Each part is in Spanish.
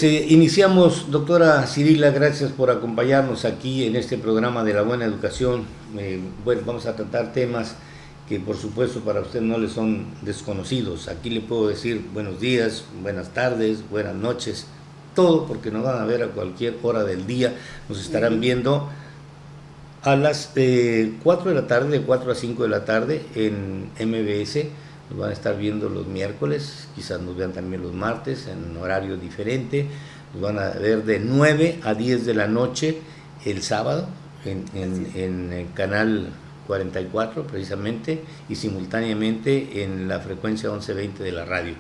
Iniciamos, doctora Cirila, gracias por acompañarnos aquí en este programa de la buena educación. Bueno, vamos a tratar temas que por supuesto para usted no le son desconocidos. Aquí le puedo decir buenos días, buenas tardes, buenas noches, todo, porque nos van a ver a cualquier hora del día. Nos estarán viendo a las 4 de la tarde, de 4 a 5 de la tarde en MBS. Nos van a estar viendo los miércoles, quizás nos vean también los martes en horario diferente. Nos van a ver de 9 a 10 de la noche el sábado en el canal 44 precisamente, y simultáneamente en la frecuencia 1120 de la radio.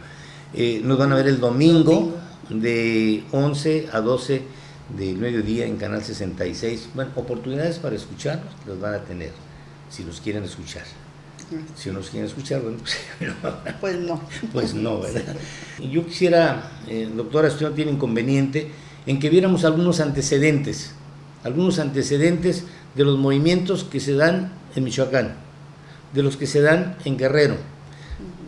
Nos van a ver el domingo de 11 a 12 del mediodía en canal 66. Bueno, oportunidades para escucharnos las van a tener, si nos quieren escuchar. Si no nos quieren escuchar, bueno, pues no, ¿verdad? Yo quisiera, doctora, si usted no tiene inconveniente, en que viéramos algunos antecedentes de los movimientos que se dan en Michoacán, de los que se dan en Guerrero,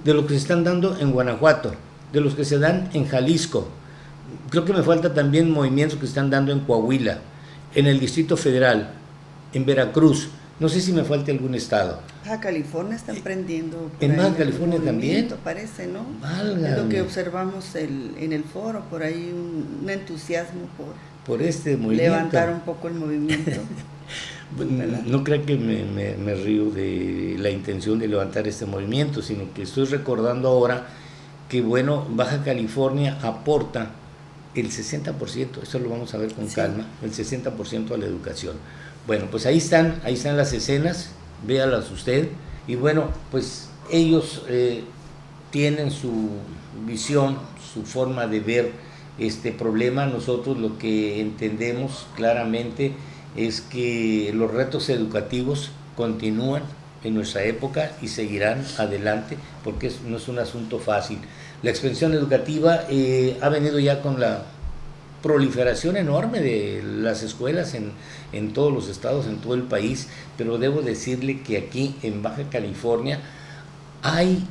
de los que se están dando en Guanajuato, de los que se dan en Jalisco. Creo que me falta también movimientos que se están dando en Coahuila, en el Distrito Federal, en Veracruz. No sé si me falta algún estado. Baja California están prendiendo. En Baja California también. Parece, ¿no? Válgame. Es lo que observamos en el foro, por ahí un entusiasmo por este movimiento. Levantar un poco el movimiento. No creo que me río de la intención de levantar este movimiento, sino que estoy recordando ahora que, bueno, Baja California aporta el 60%, esto lo vamos a ver con calma, el 60% a la educación. Bueno, pues ahí están las escenas, véalas usted, y bueno, pues ellos tienen su visión, su forma de ver este problema. Nosotros lo que entendemos claramente es que los retos educativos continúan en nuestra época y seguirán adelante, porque no es un asunto fácil. La expansión educativa ha venido ya con la proliferación enorme de las escuelas en todos los estados, en todo el país, pero debo decirle que aquí en Baja California hay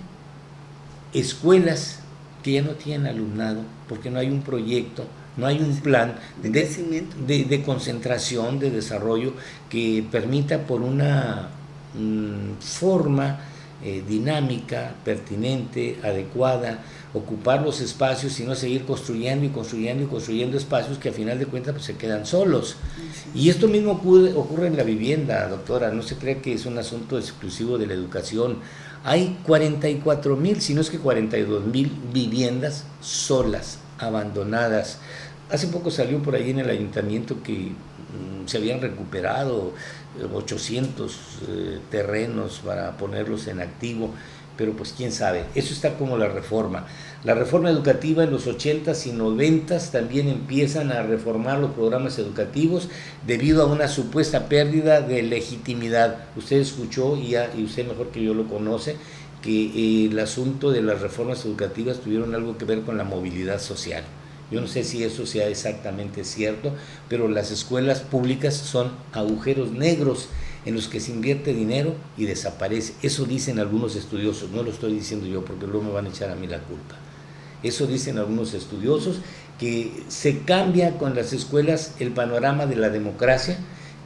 escuelas que ya no tienen alumnado porque no hay un proyecto, no hay un plan de concentración, de desarrollo que permita por una forma dinámica, pertinente, adecuada, ocupar los espacios y no seguir construyendo espacios que a final de cuentas pues, se quedan solos. Y esto mismo ocurre en la vivienda, doctora, no se crea que es un asunto exclusivo de la educación. Hay 44,000, si no es que 42,000 viviendas solas, abandonadas. Hace poco salió por ahí en el ayuntamiento que se habían recuperado 800 terrenos para ponerlos en activo, pero pues quién sabe. Eso está como la reforma educativa en los 80s y 90s también empiezan a reformar los programas educativos debido a una supuesta pérdida de legitimidad. Usted escuchó y usted mejor que yo lo conoce que el asunto de las reformas educativas tuvieron algo que ver con la movilidad social. Yo no sé si eso sea exactamente cierto, pero las escuelas públicas son agujeros negros en los que se invierte dinero y desaparece. Eso dicen algunos estudiosos, no lo estoy diciendo yo porque luego me van a echar a mí la culpa. Eso dicen algunos estudiosos, que se cambia con las escuelas el panorama de la democracia,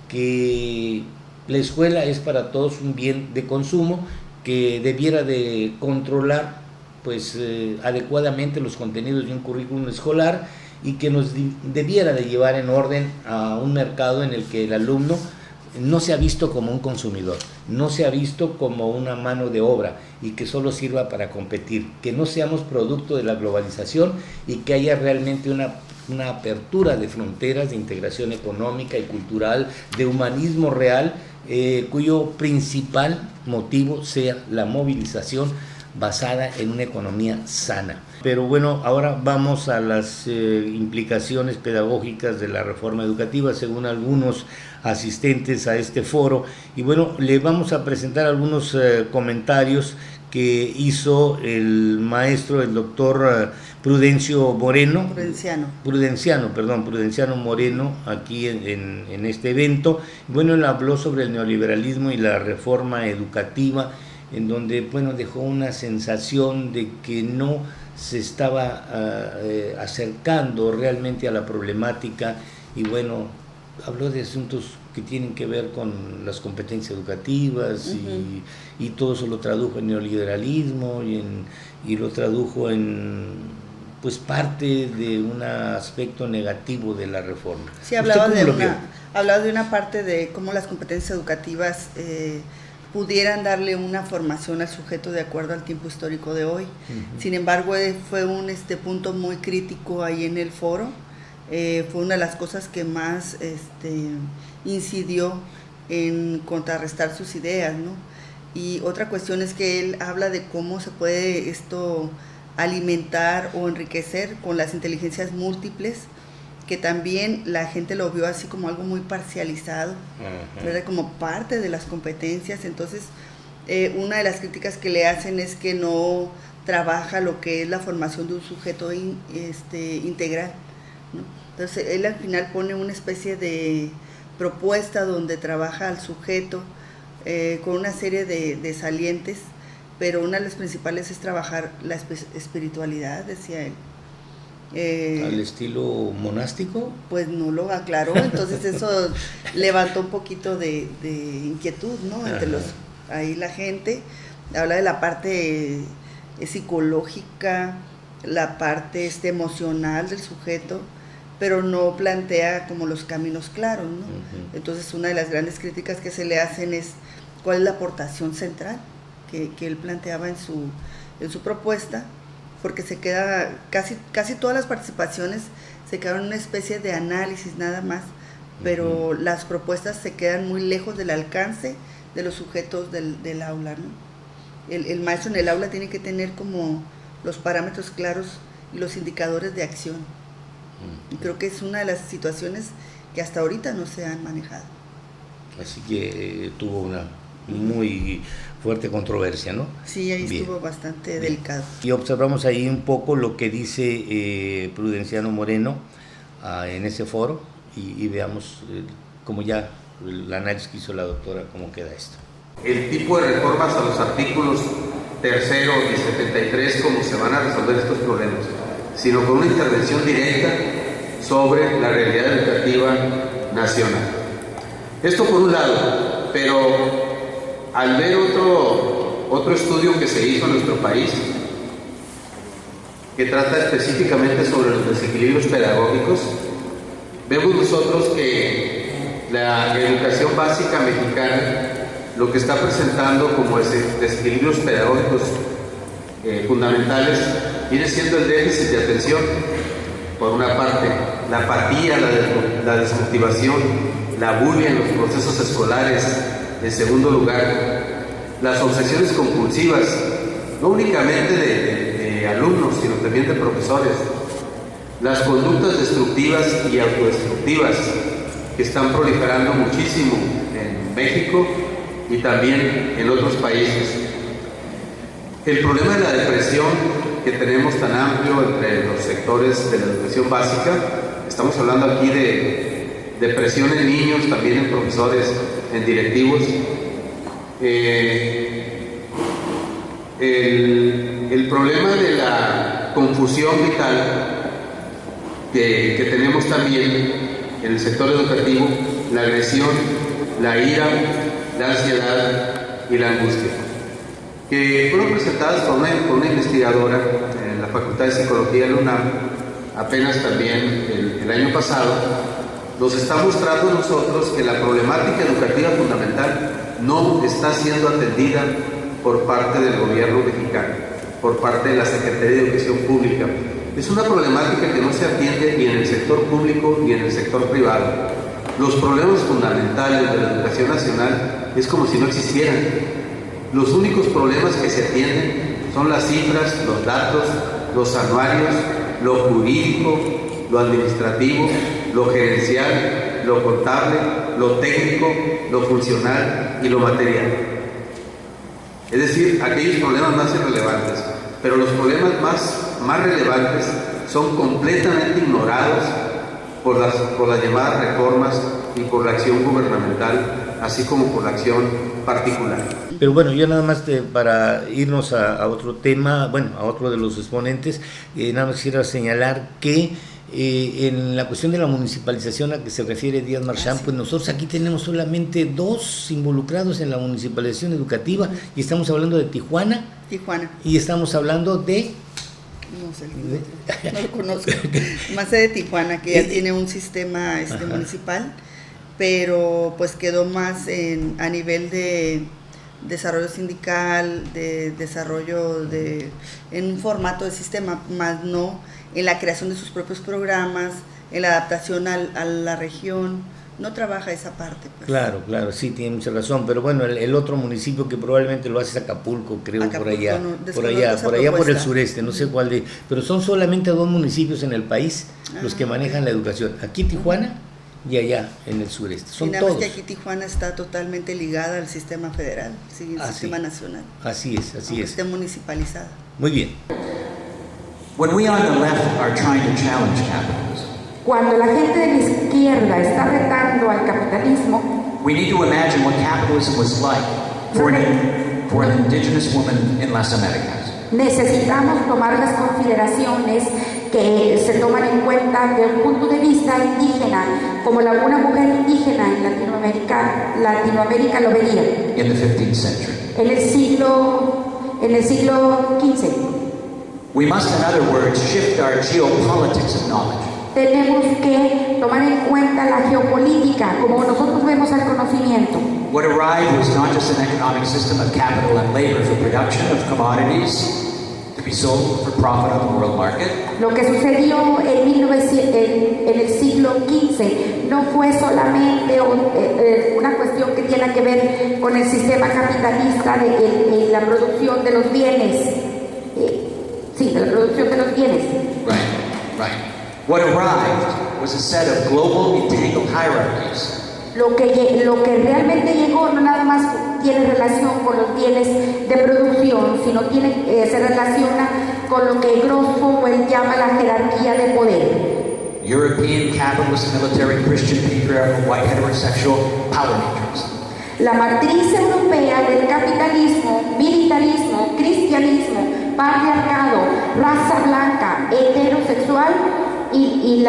que la escuela es para todos un bien de consumo, que debiera de controlar pues adecuadamente los contenidos de un currículum escolar y que nos debiera de llevar en orden a un mercado en el que el alumno no se ha visto como un consumidor, no se ha visto como una mano de obra y que solo sirva para competir, que no seamos producto de la globalización y que haya realmente una apertura de fronteras, de integración económica y cultural, de humanismo real, cuyo principal motivo sea la movilización basada en una economía sana. Pero bueno, ahora vamos a las implicaciones pedagógicas de la reforma educativa, según algunos asistentes a este foro. Y bueno, le vamos a presentar algunos comentarios que hizo el maestro, el doctor Prudencio Moreno. Prudenciano Moreno, aquí en este evento. Bueno, él habló sobre el neoliberalismo y la reforma educativa, en donde, bueno, dejó una sensación de que no se estaba acercando realmente a la problemática y bueno, habló de asuntos que tienen que ver con las competencias educativas y todo eso lo tradujo en neoliberalismo y lo tradujo en pues parte de un aspecto negativo de la reforma. Sí, hablaba de una parte de cómo las competencias educativas pudieran darle una formación al sujeto de acuerdo al tiempo histórico de hoy. Sin embargo, fue un punto muy crítico ahí en el foro. Fue una de las cosas que más incidió en contrarrestar sus ideas, ¿no? Y otra cuestión es que él habla de cómo se puede alimentar o enriquecer con las inteligencias múltiples, que también la gente lo vio así como algo muy parcializado, ¿verdad? Como parte de las competencias. Entonces, una de las críticas que le hacen es que no trabaja lo que es la formación de un sujeto integral, ¿no? Entonces, él al final pone una especie de propuesta donde trabaja al sujeto con una serie de salientes, pero una de las principales es trabajar la espiritualidad, decía él. ¿Al estilo monástico? Pues no lo aclaró, entonces eso levantó un poquito de inquietud, ¿no? Entre ahí la gente. Habla de la parte psicológica, la parte emocional del sujeto, pero no plantea como los caminos claros, ¿no? Entonces una de las grandes críticas que se le hacen es cuál es la aportación central que él planteaba en su propuesta, porque se queda, casi todas las participaciones se quedaron en una especie de análisis nada más, pero las propuestas se quedan muy lejos del alcance de los sujetos del aula, ¿no? El maestro en el aula tiene que tener como los parámetros claros y los indicadores de acción. Y creo que es una de las situaciones que hasta ahorita no se han manejado. Así que tuvo una muy fuerte controversia, ¿no? Sí, ahí estuvo bastante delicado. Y observamos ahí un poco lo que dice Prudenciano Moreno en ese foro y veamos como ya el análisis que hizo la doctora, cómo queda esto. El tipo de reformas a los artículos 3º y 73, cómo se van a resolver estos problemas, sino con una intervención directa sobre la realidad educativa nacional. Esto por un lado, pero al ver otro estudio que se hizo en nuestro país, que trata específicamente sobre los desequilibrios pedagógicos, vemos nosotros que la educación básica mexicana lo que está presentando como desequilibrios pedagógicos fundamentales viene siendo el déficit de atención, por una parte, la apatía, la desmotivación, la bulia en los procesos escolares, en segundo lugar, las obsesiones compulsivas, no únicamente de alumnos, sino también de profesores, las conductas destructivas y autodestructivas que están proliferando muchísimo en México y también en otros países. El problema de la depresión que tenemos tan amplio entre los sectores de la educación básica, estamos hablando aquí de depresión en niños, también en profesores, en directivos. El problema de la confusión vital que tenemos también en el sector educativo, la agresión, la ira, la ansiedad y la angustia, que fueron presentadas por una investigadora en la Facultad de Psicología de la UNAM apenas también el año pasado. Nos está mostrando a nosotros que la problemática educativa fundamental no está siendo atendida por parte del gobierno mexicano, por parte de la Secretaría de Educación Pública. Es una problemática que no se atiende ni en el sector público ni en el sector privado. Los problemas fundamentales de la educación nacional es como si no existieran. Los únicos problemas que se atienden son las cifras, los datos, los anuarios, lo jurídico, lo administrativo, lo gerencial, lo contable, lo técnico, lo funcional y lo material. Es decir, aquellos problemas más irrelevantes, pero los problemas más relevantes son completamente ignorados por las llamadas reformas y por la acción gubernamental así como por la acción particular. Pero bueno, yo nada más para irnos a otro tema, bueno, a otro de los exponentes, nada más quisiera señalar que en la cuestión de la municipalización a que se refiere Díaz Marchand, pues nosotros aquí tenemos solamente 2 involucrados en la municipalización educativa, y estamos hablando de Tijuana. Y estamos hablando de... No sé, no lo conozco. Más sé de Tijuana, que ya tiene un sistema municipal, pero pues quedó más a nivel de desarrollo sindical, de desarrollo en un formato de sistema, más no en la creación de sus propios programas, en la adaptación a la región. No trabaja esa parte. Pues. Claro, sí, tiene mucha razón, pero bueno, el otro municipio que probablemente lo hace es Acapulco, creo, por allá, por el sureste, no sé cuál pero son solamente 2 municipios en el país los que manejan la educación, aquí Tijuana y allá en el sureste, son todos. Que aquí Tijuana está totalmente ligada al sistema federal, sí, el sistema nacional. Así es. Esté municipalizada. Muy bien. When we on the left are trying to challenge capitalism, cuando la gente de la izquierda está retando al capitalismo, we need to imagine what capitalism was like for an indigenous woman in Las Americas. Necesitamos tomar las consideraciones que se toman en cuenta desde un punto de vista indígena, como una mujer indígena en Latinoamérica lo vería. In the 15th century. En el siglo XV. We must, in other words, shift our geopolitics of knowledge. Tenemos que tomar en cuenta la geopolítica, como nosotros vemos el conocimiento. What arrived was not just an economic system of capital and labor for production of commodities to be sold for profit on the world market. Lo que sucedió en el siglo XV no fue solamente una cuestión que tiene que ver con el sistema capitalista de la producción de los bienes. De la producción de los bienes. Right. What arrived was a set of global entangled hierarchies. Lo que realmente llegó no nada más tiene relación con los bienes de producción, sino se relaciona con lo que Grossfogel llama la jerarquía de poder. European capitalist, military, Christian, patriarchal, white, heterosexual power matrix. La matriz europea del capitalismo, militarismo, cristianismo, patriarcado, raza blanca, heterosexual y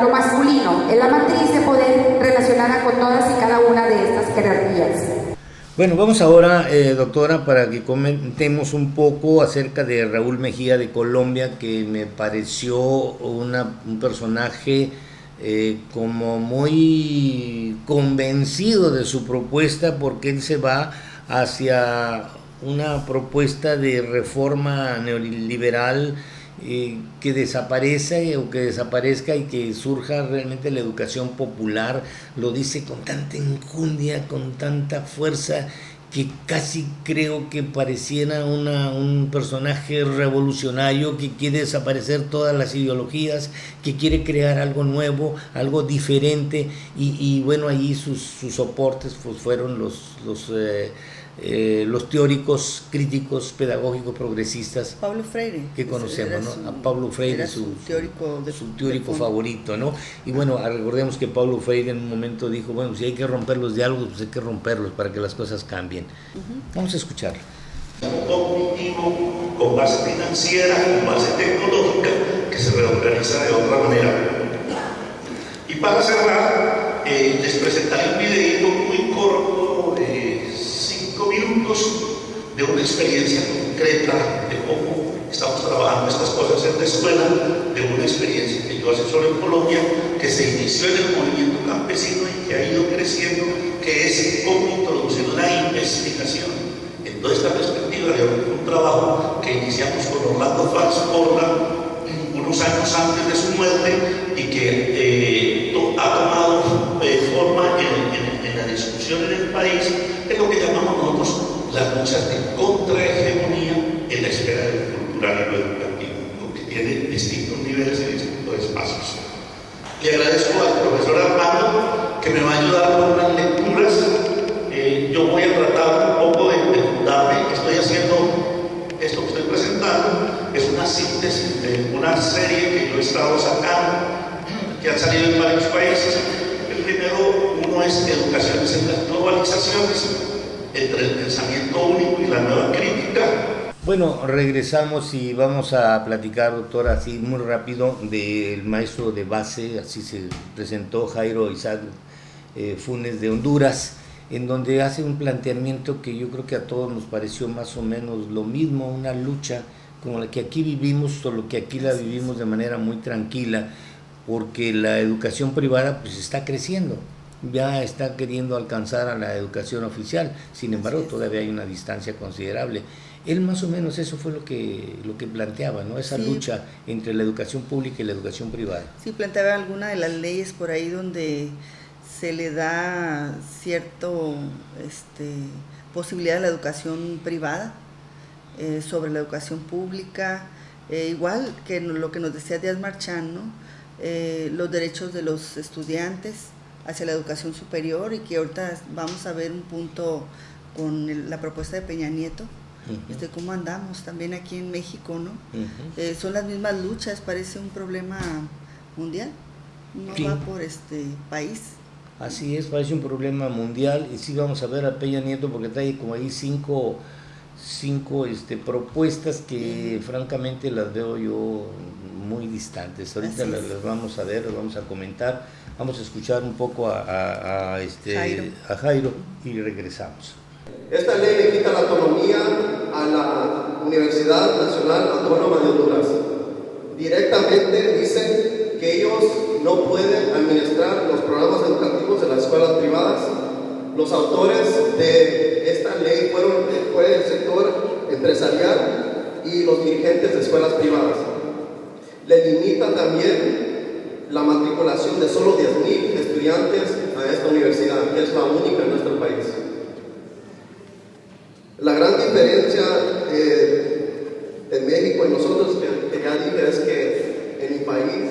lo masculino, es la matriz de poder relacionada con todas y cada una de estas jerarquías. Bueno, vamos ahora, doctora, para que comentemos un poco acerca de Raúl Mejía de Colombia, que me pareció un personaje como muy convencido de su propuesta, porque él se va hacia una propuesta de reforma neoliberal que desaparezca y que surja realmente la educación popular. Lo dice con tanta enjundia, con tanta fuerza, que casi creo que pareciera un personaje revolucionario que quiere desaparecer todas las ideologías, que quiere crear algo nuevo, algo diferente, y bueno, ahí sus soportes pues fueron los teóricos críticos pedagógicos progresistas Pablo Freire, que conocemos, ¿no? A Pablo Freire, su teórico favorito, ¿no? Y bueno, recordemos que Pablo Freire en un momento dijo, bueno, si hay que romper los diálogos, pues hay que romperlos para que las cosas cambien. Vamos a escuchar. Cognitivo, con base financiera, con base tecnológica, que se reorganiza de otra manera. Y para cerrar, les presentaré un videito muy corto, 5 minutos, de una experiencia concreta de cómo estamos trabajando estas cosas en la escuela, de una experiencia que yo asesoro en Colombia, que se inició en el movimiento campesino y que ha ido creciendo, que es cómo introducir la investigación en toda esta perspectiva de un trabajo que iniciamos con Orlando Fals Porla unos años antes de su muerte y que ha tomado forma en la discusión en el país, es lo que llamamos nosotros las luchas de contrahegemonía en la esfera de lo cultural y lo educativo, que tiene distintos niveles y distintos espacios. Le agradezco al profesor Armando que me va a ayudar con unas lecturas. Yo voy a tratar un poco de fundarme. Estoy haciendo esto que estoy presentando, es una síntesis de una serie que yo he estado sacando, que han salido en varios países. El primero, no es educación es las globalizaciones entre el pensamiento único y la nueva crítica. Bueno, regresamos y vamos a platicar, doctora, así muy rápido, del maestro de base, así se presentó Jairo Isaac Funes de Honduras, en donde hace un planteamiento que yo creo que a todos nos pareció más o menos lo mismo, una lucha como la que aquí vivimos, solo que aquí la vivimos de manera muy tranquila, porque la educación privada pues está creciendo, ya está queriendo alcanzar a la educación oficial, sin embargo todavía hay una distancia considerable. Él más o menos eso fue lo que planteaba, ¿no? Esa lucha entre la educación pública y la educación privada. Sí, planteaba alguna de las leyes por ahí donde se le da cierto posibilidad a la educación privada sobre la educación pública, igual que lo que nos decía Díaz Marchán, ¿no? Los derechos de los estudiantes hacia la educación superior, y que ahorita vamos a ver un punto con la propuesta de Peña Nieto. Cómo andamos también aquí en México, ¿no? Son las mismas luchas, parece un problema mundial, no va por país. Así es, parece un problema mundial, y sí vamos a ver a Peña Nieto porque trae como ahí cinco propuestas que francamente las veo yo muy distantes. Ahorita las vamos a ver, las vamos a comentar, vamos a escuchar un poco a Jairo y regresamos. Esta ley le quita la autonomía a la Universidad Nacional Autónoma de Honduras. Directamente dicen que ellos no pueden administrar los programas educativos de las escuelas privadas. Los autores de esta ley fue el sector empresarial y los dirigentes de escuelas privadas. Le limita también la matriculación de solo 10,000 estudiantes a esta universidad, que es la única en nuestro país. La gran diferencia en México y nosotros, que ya dije, es que en mi país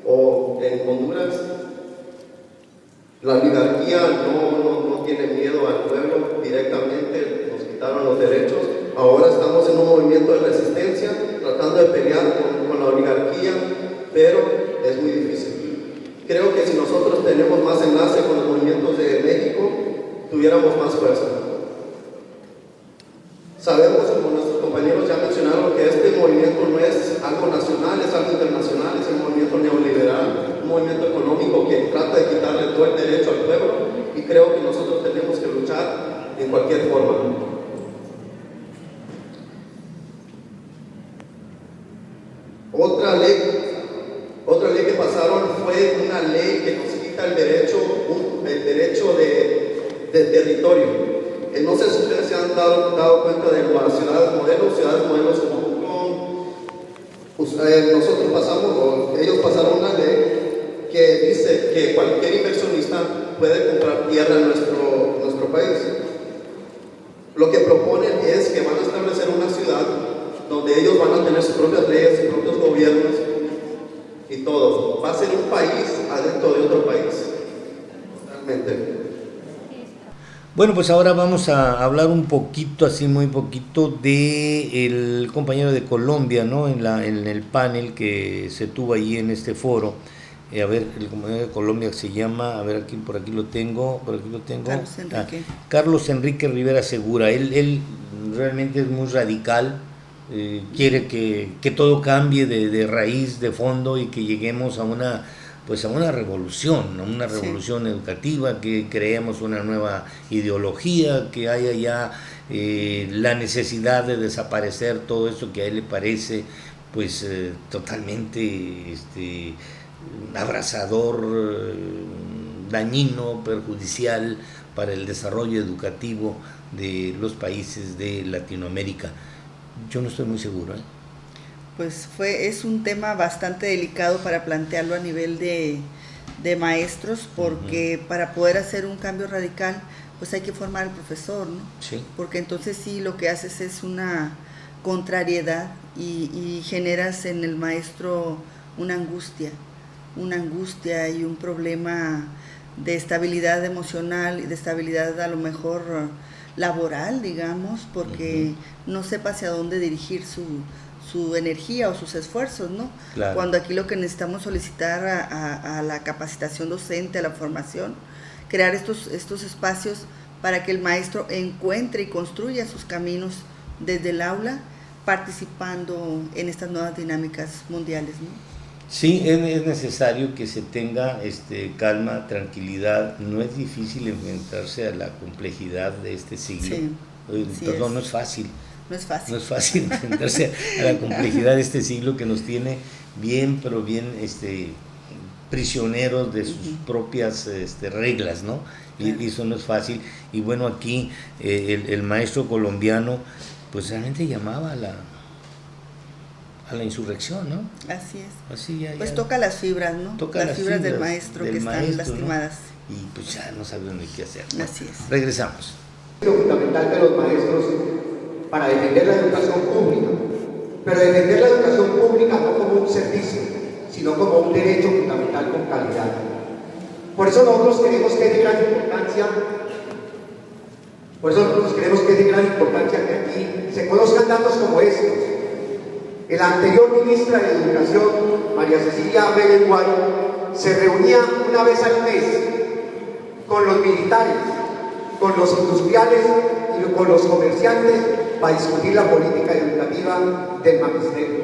o en Honduras la oligarquía no tiene miedo al pueblo directamente, nos quitaron los derechos. Ahora estamos en un movimiento de resistencia, tratando de pelear con la oligarquía, pero es muy difícil. Creo que si nosotros tenemos más enlace con los movimientos de México, tuviéramos más fuerza. Sabemos, como nuestros compañeros ya mencionaron, que este movimiento no es algo nacional, es algo internacional, es un movimiento neoliberal, un movimiento económico que trata de quitarle todo el derecho al pueblo, y creo que nosotros tenemos que luchar en cualquier forma. Otra ley que pasaron fue una ley que nos quita el derecho de territorio. No sé si ustedes se han dado cuenta de las ciudades modelos como nosotros pasamos, o ellos pasaron una ley que dice que cualquier inversionista puede comprar tierra en nuestro país. Lo que proponen es que van a establecer una ciudad donde ellos van a tener sus propias leyes, sus propios gobiernos y todo. Va a ser un país adentro de otro país, totalmente. Bueno, pues ahora vamos a hablar un poquito, así muy poquito, de el compañero de Colombia, ¿no? En el panel que se tuvo allí en este foro. A ver, el compañero de Colombia se llama, a ver, por aquí lo tengo. Carlos Enrique. Carlos Enrique Rivera Segura. Él realmente es muy radical, quiere que todo cambie de raíz, de fondo, y que lleguemos a una revolución, ¿no? Una revolución educativa, que creemos una nueva ideología, que haya ya la necesidad de desaparecer todo esto que a él le parece pues totalmente abrasador, dañino, perjudicial para el desarrollo educativo de los países de Latinoamérica. Yo no estoy muy seguro, Pues es un tema bastante delicado para plantearlo a nivel de maestros, porque para poder hacer un cambio radical, pues hay que formar al profesor, ¿no? Sí. Porque entonces sí, lo que haces es una contrariedad y generas en el maestro una angustia y un problema de estabilidad emocional y de estabilidad a lo mejor laboral, digamos, porque no sepa hacia dónde dirigir su energía o sus esfuerzos, ¿no? Claro. Cuando aquí lo que necesitamos solicitar a la capacitación docente, a la formación, crear estos espacios para que el maestro encuentre y construya sus caminos desde el aula, participando en estas nuevas dinámicas mundiales, ¿no? Sí, es necesario que se tenga calma, tranquilidad. No es difícil enfrentarse a la complejidad de este siglo. Sí, Perdón, no es fácil. No es fácil. No es fácil enfrentarse a la complejidad de este siglo que nos tiene bien, pero bien prisioneros de sus propias reglas, ¿no? Y eso no es fácil. Y bueno, aquí el maestro colombiano pues realmente llamaba a la insurrección, ¿no? Así es. Así pues toca las fibras, ¿no? Toca las fibras del maestro que están lastimadas. ¿No? Y pues ya no saben ni qué hacer, ¿no? Así es. Regresamos. Lo fundamental de los maestros para defender la educación pública, pero defender la educación pública no como un servicio, sino como un derecho fundamental con calidad. Por eso nosotros queremos que es de gran importancia, que aquí se conozcan datos como estos. La anterior ministra de Educación, María Cecilia Vélez Guaro, se reunía una vez al mes con los militares, con los industriales y con los comerciantes para discutir la política educativa del magisterio.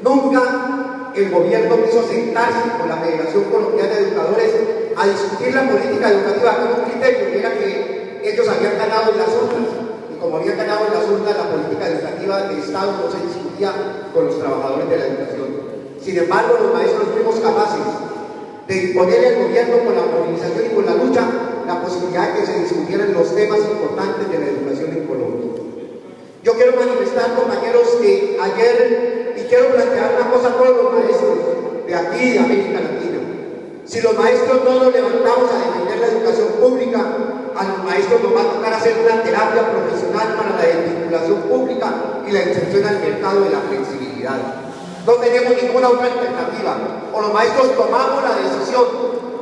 Nunca el gobierno quiso sentarse con la Federación Colombiana de Educadores a discutir la política educativa con un criterio, que era que ellos habían ganado en las urnas, y como habían ganado en las urnas, la política educativa del Estado no se discutía con los trabajadores de la educación. Sin embargo, los maestros fuimos capaces de imponerle al gobierno con la movilización y con la lucha la posibilidad de que se discutieran los temas importantes de la educación en Colombia. Yo quiero manifestar, compañeros, que ayer, y quiero plantear una cosa a todos los maestros de aquí, de América Latina. Si los maestros no nos levantamos a defender la educación pública, a los maestros nos va a tocar hacer una terapia profesional para la desvinculación pública y la inserción al mercado de la flexibilidad. No tenemos ninguna otra alternativa. O los maestros tomamos la decisión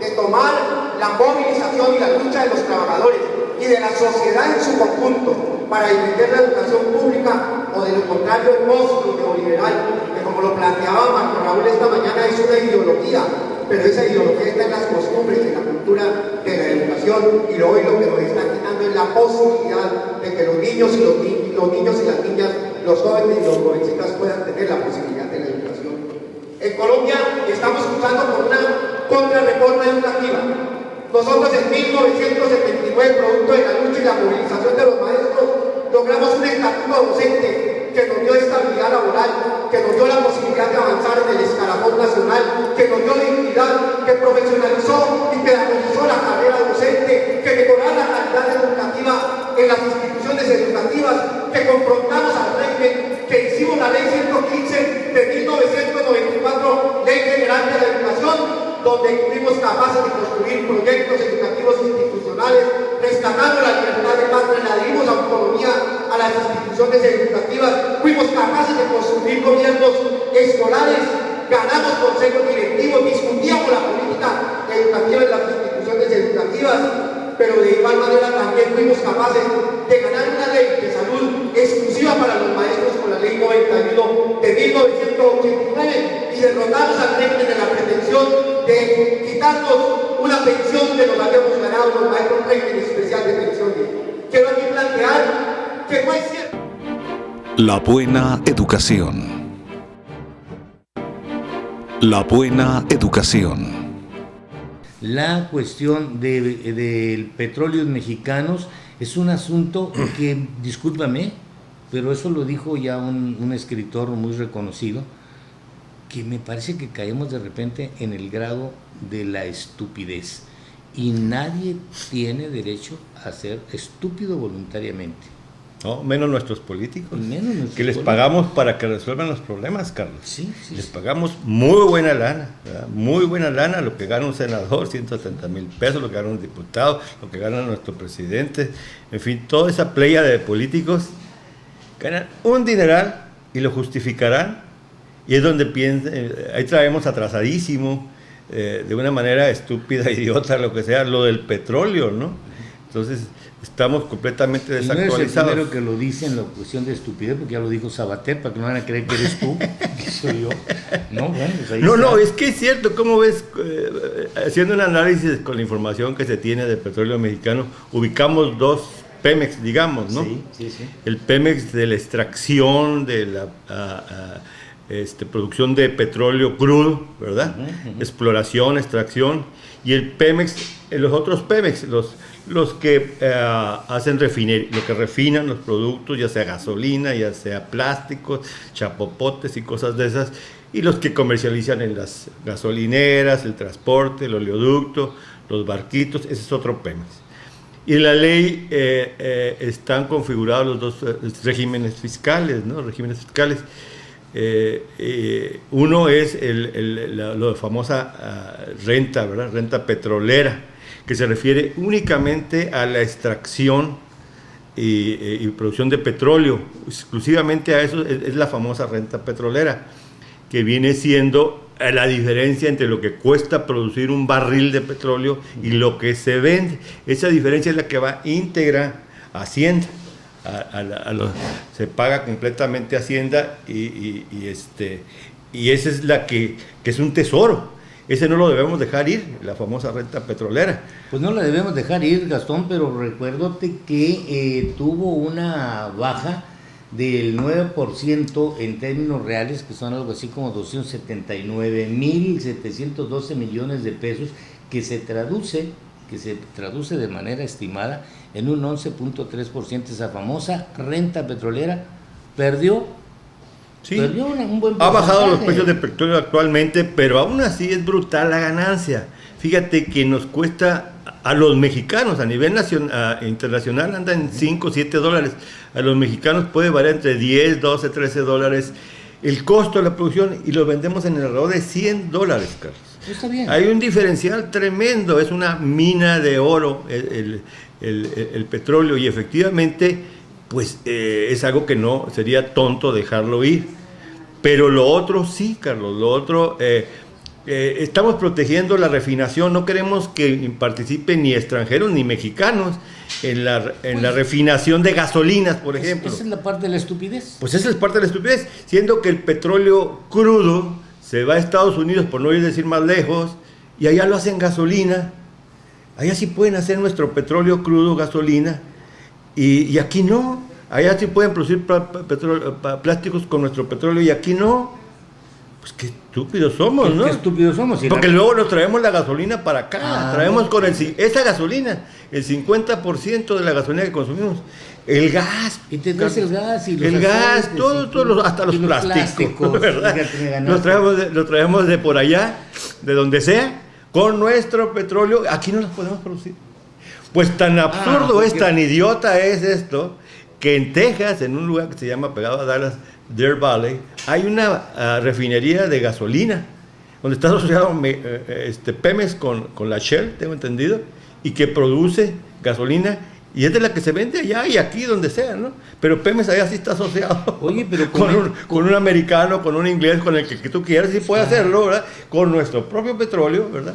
de tomar la movilización y la lucha de los trabajadores y de la sociedad en su conjunto para defender la educación pública, o de lo contrario el monstruo neoliberal, que como lo planteaba Marco Raúl esta mañana, es una ideología, pero esa ideología está en las costumbres, en la cultura de la educación, y hoy lo que nos está quitando es la posibilidad de que los niños y las niñas, los jóvenes y los jovencitas puedan tener la posibilidad de la educación. En Colombia estamos luchando por una contrarreforma educativa. Nosotros en 1979, producto de la lucha y la movilización de los maestros, logramos un estatuto docente que nos dio estabilidad laboral, que nos dio la posibilidad de avanzar en el escalafón nacional, que nos dio dignidad, que profesionalizó y pedagogizó la carrera docente, que mejoró la calidad educativa en las instituciones educativas, que confrontamos al régimen, que hicimos la ley 115 de 1994, Ley General de la Educación, donde fuimos capaces de construir proyectos educativos institucionales, rescatando la libertad de patria, le dimos autonomía a las instituciones educativas, fuimos capaces de construir gobiernos escolares, ganamos consejos directivos, discutíamos la política educativa en las instituciones educativas, pero de igual manera también fuimos capaces de ganar una ley de salud exclusiva para los maestros con la ley 91 de 1989 y derrotamos al régimen de la pretensión de quitarnos una pensión que nos habíamos ganado los maestros, régimen especial de pensiones. Quiero aquí plantear que no es cierto. La buena educación. La buena educación. La cuestión del petróleo mexicanos es un asunto que, discúlpame, pero eso lo dijo ya un escritor muy reconocido, que me parece que caemos de repente en el grado de la estupidez. Y nadie tiene derecho a ser estúpido voluntariamente. No, menos nuestros políticos, que les políticos. Pagamos para que resuelvan los problemas, Carlos. Sí, les pagamos muy buena lana, ¿verdad? Muy buena lana, lo que gana un senador, 170,000 pesos, lo que gana un diputado, lo que gana nuestro presidente, en fin, toda esa playa de políticos ganan un dineral y lo justificarán, y es donde piensan, ahí traemos atrasadísimo, de una manera estúpida, idiota, lo que sea, lo del petróleo, ¿no? Entonces, estamos completamente Y no eres desactualizados. el primero que lo dice en la cuestión de estupidez, porque ya lo dijo Sabater, para que no van a creer que eres tú, que soy yo. No, bueno, pues ahí No, está. es que es cierto. ¿Cómo ves? Haciendo un análisis con la información que se tiene del petróleo mexicano, ubicamos dos Pemex, digamos, ¿no? Sí. El Pemex de la extracción, de la producción de petróleo crudo, ¿verdad? Exploración, extracción, y el Pemex, los otros Pemex, los que hacen lo que refinan los productos, ya sea gasolina, ya sea plásticos, chapopotes y cosas de esas, y los que comercializan en las gasolineras, el transporte, el oleoducto, los barquitos, ese es otro Pemex. Y en la ley están configurados los dos regímenes fiscales, ¿no? Regímenes fiscales. Uno es la famosa renta, ¿verdad? Renta petrolera, que se refiere únicamente a la extracción y producción de petróleo. Exclusivamente a eso es la famosa renta petrolera, que viene siendo la diferencia entre lo que cuesta producir un barril de petróleo y lo que se vende. Esa diferencia es la que va íntegra a Hacienda. Se paga completamente Hacienda y esa es la que es un tesoro. Ese no lo debemos dejar ir, la famosa renta petrolera. Pues no la debemos dejar ir, Gastón, pero recuérdate que tuvo una baja del 9% en términos reales, que son algo así como 279.712 millones de pesos, que se traduce de manera estimada en un 11.3%. Esa famosa renta petrolera perdió un buen porcentaje. Ha bajado los precios de petróleo actualmente, pero aún así es brutal la ganancia. Fíjate que nos cuesta a los mexicanos, a nivel internacional anda en 5, 7 dólares. A los mexicanos puede variar entre 10, 12, 13 dólares el costo de la producción, y lo vendemos en alrededor de 100 dólares, Carlos. Está bien. Hay un diferencial tremendo, es una mina de oro el petróleo, y efectivamente pues es algo que no sería tonto dejarlo ir. Pero lo otro sí, Carlos, lo otro... estamos protegiendo la refinación, no queremos que participen ni extranjeros ni mexicanos en la refinación de gasolinas, por ejemplo. Esa es la parte de la estupidez. Pues esa es parte de la estupidez, siendo que el petróleo crudo se va a Estados Unidos, por no ir a decir más lejos, y allá lo hacen gasolina. Allá sí pueden hacer nuestro petróleo crudo gasolina, y aquí no. Allá sí pueden producir plásticos con nuestro petróleo, y aquí no. Pues qué estúpidos somos, ¿no? Qué estúpidos somos. Porque luego nos traemos la gasolina para acá, traemos con esa gasolina, el 50% de la gasolina que consumimos. El gas. Y te traes el gas y el gas, hasta los plásticos, ¿verdad? Los traemos de por allá, de donde sea, con nuestro petróleo. Aquí no los podemos producir. Pues tan absurdo tan idiota es esto, que en Texas, en un lugar que se llama, pegado a Dallas, Deer Valley, hay una refinería de gasolina, donde está asociado Pemex con la Shell, tengo entendido, y que produce gasolina, y es de la que se vende allá y aquí, donde sea, ¿no? Pero Pemex allá sí está asociado. Oye, pero con un americano, con un inglés, con el que tú quieras, sí puede hacerlo, ¿verdad? Con nuestro propio petróleo, ¿verdad?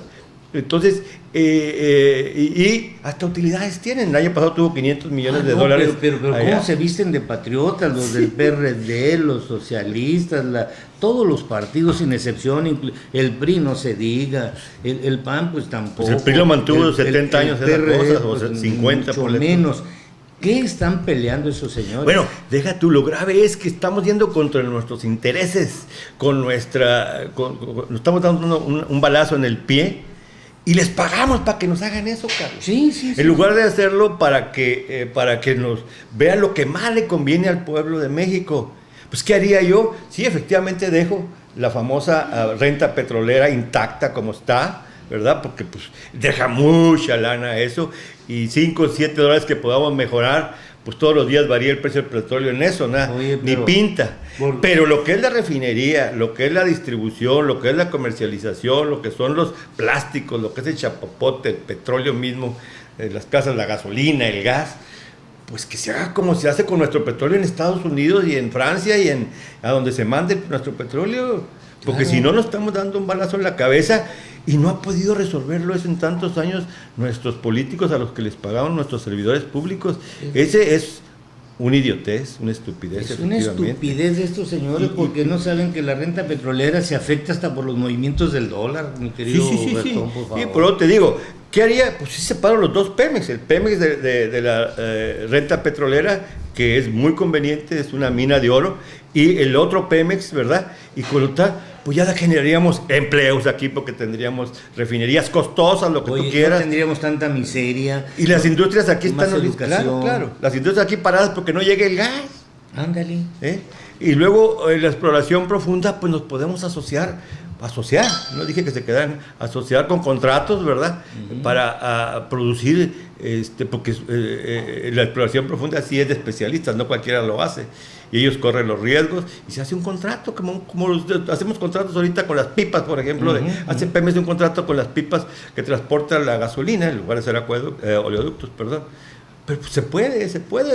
Entonces, y hasta utilidades tienen. El año pasado tuvo 500 millones de dólares. Pero ¿cómo se visten de patriotas los del PRD, los socialistas, todos los partidos sin excepción, el PRI no se diga, el PAN pues tampoco. Pues el PRI lo mantuvo 70 años esas cosas, o 50 por menos. ¿Qué están peleando esos señores? Bueno, deja tú, lo grave es que estamos yendo contra nuestros intereses, nos estamos dando un balazo en el pie. Y les pagamos para que nos hagan eso, Carlos. Sí. En lugar de hacerlo para que nos vean lo que más le conviene al pueblo de México. Pues, ¿qué haría yo? Sí, efectivamente dejo la famosa renta petrolera intacta como está, ¿verdad? Porque pues deja mucha lana eso. Y 5 o 7 dólares que podamos mejorar, pues todos los días varía el precio del petróleo en eso, nada, ni pinta. Pero lo que es la refinería, lo que es la distribución, lo que es la comercialización, lo que son los plásticos, lo que es el chapopote, el petróleo mismo, las casas, la gasolina, el gas, pues que se haga como se hace con nuestro petróleo en Estados Unidos y en Francia y a donde se mande nuestro petróleo. Porque si no nos estamos dando un balazo en la cabeza y no ha podido resolverlo eso en tantos años nuestros políticos a los que les pagaban nuestros servidores públicos. Ese es una idiotez, una estupidez. Es una estupidez de estos señores porque no saben que la renta petrolera se afecta hasta por los movimientos del dólar, mi querido Gastón, por favor. Y por eso te digo, ¿qué haría? Pues sí separo los dos Pemex, el Pemex de la renta petrolera, que es muy conveniente, es una mina de oro, y el otro Pemex, ¿verdad? Y con lo tal, pues ya generaríamos empleos aquí porque tendríamos refinerías costosas, lo que tú quieras. No tendríamos tanta miseria. Y las industrias aquí están, claro, las industrias aquí paradas porque no llega el gas. Ándale. Y luego la exploración profunda, pues nos podemos asociar, no dije que se quedan, asociar con contratos, ¿verdad? Para producir, porque la exploración profunda sí es de especialistas, no cualquiera lo hace. Y ellos corren los riesgos y se hace un contrato, como hacemos contratos ahorita con las pipas, por ejemplo, hace Pemex un contrato con las pipas que transportan la gasolina en lugar de ser oleoductos, perdón. Pero pues se puede,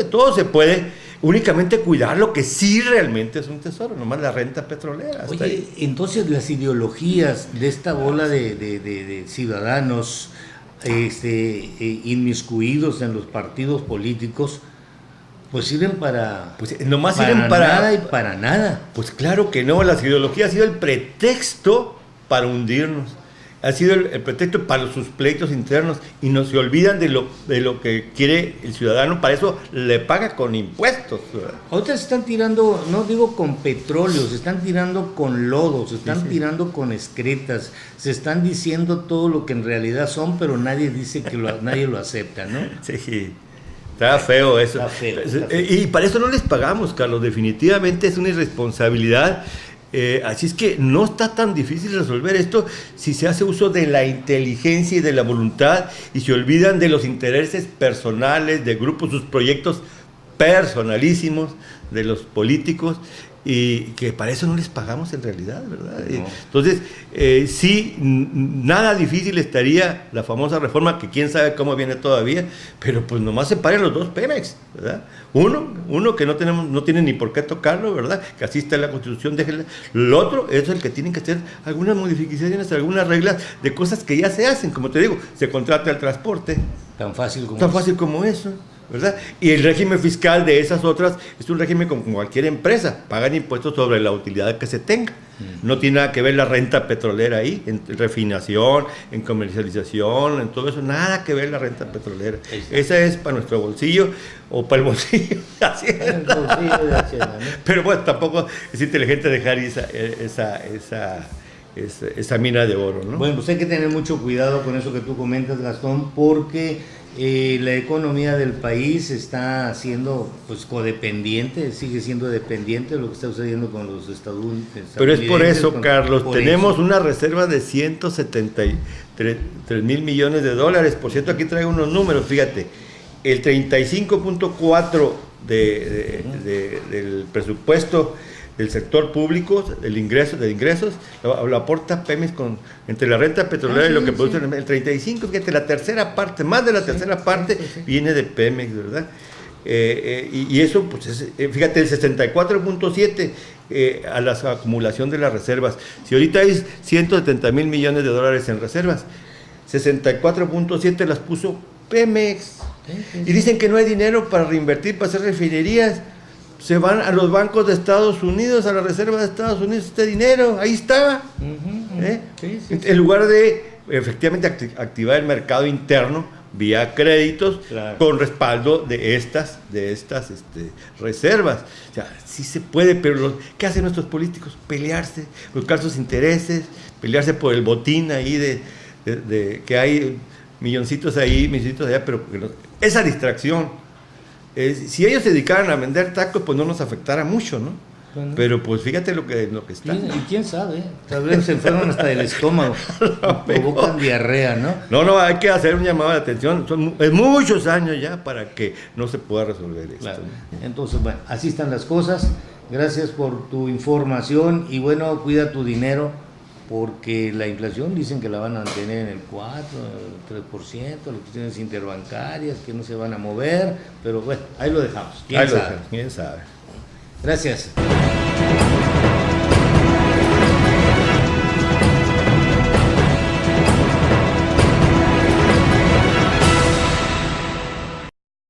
todo se puede, únicamente cuidar lo que sí realmente es un tesoro, nomás la renta petrolera. Oye, entonces las ideologías de esta bola de ciudadanos inmiscuidos en los partidos políticos, pues sirven para... Pues nomás sirven para nada y para nada. Pues claro que no, las ideologías ha sido el pretexto para hundirnos. Ha sido el pretexto para sus pleitos internos y no se olvidan de lo que quiere el ciudadano, para eso le paga con impuestos. Ahorita se están tirando, no digo con petróleo, se están tirando con lodo, se están tirando con excretas, se están diciendo todo lo que en realidad son, pero nadie dice que nadie lo acepta, ¿no? Sí. Está feo eso. Está feo. Y para eso no les pagamos, Carlos, definitivamente es una irresponsabilidad. Así es que no está tan difícil resolver esto si se hace uso de la inteligencia y de la voluntad y se olvidan de los intereses personales, de grupos, sus proyectos personalísimos de los políticos, y que para eso no les pagamos en realidad, ¿verdad? No. Entonces, sí, nada difícil estaría la famosa reforma, que quién sabe cómo viene todavía, pero pues nomás separen los dos Pemex, ¿verdad? Uno que no tiene ni por qué tocarlo, ¿verdad? Que así está en la Constitución, déjenla. El otro es el que tienen que hacer algunas modificaciones, algunas reglas de cosas que ya se hacen, como te digo, se contrata el transporte. Tan fácil como eso. ¿Verdad? Y el régimen fiscal de esas otras es un régimen como cualquier empresa, pagan impuestos sobre la utilidad que se tenga. No tiene nada que ver la renta petrolera ahí, en refinación, en comercialización, en todo eso, nada que ver la renta petrolera. Esa es para nuestro bolsillo o para el bolsillo de Hacienda. ¿No? Pero pues tampoco es inteligente dejar esa mina de oro, ¿no? Bueno, pues hay que tener mucho cuidado con eso que tú comentas, Gastón, porque la economía del país está siendo pues codependiente, sigue siendo dependiente de lo que está sucediendo con los estadounidenses. Pero es por eso, Carlos, tenemos una reserva de 173 mil millones de dólares. Por cierto, aquí traigo unos números, fíjate, el 35.4 del presupuesto del sector público, de ingresos, lo aporta Pemex entre la renta petrolera y lo que produce el 35, fíjate, la tercera parte, más de la tercera parte viene de Pemex, ¿verdad? Y eso, pues, fíjate, el 64.7 a la acumulación de las reservas. Si ahorita hay 170 mil millones de dólares en reservas, 64.7 las puso Pemex. Y dicen que no hay dinero para reinvertir, para hacer refinerías. Se van a los bancos de Estados Unidos, a la reserva de Estados Unidos, este dinero, ahí está. En lugar de efectivamente activar el mercado interno vía créditos, claro, con respaldo de estas reservas. O sea, sí se puede, pero ¿qué hacen nuestros políticos? Pelearse, buscar sus intereses, pelearse por el botín ahí de que hay milloncitos ahí, milloncitos allá, pero esa distracción. Si ellos se dedicaran a vender tacos, pues no nos afectara mucho, ¿no? Bueno. Pero pues fíjate lo que está. Y quién sabe, tal vez se enferman hasta del estómago, provocan diarrea, ¿no? No, hay que hacer un llamado de atención, es muchos años ya para que no se pueda resolver esto. Claro. Entonces, bueno, así están las cosas, gracias por tu información y bueno, cuida tu dinero, porque la inflación dicen que la van a mantener en el 4, el 3%, las cuestiones interbancarias que no se van a mover, pero bueno, ahí lo dejamos. ¿Quién sabe? ¿Quién sabe? Gracias.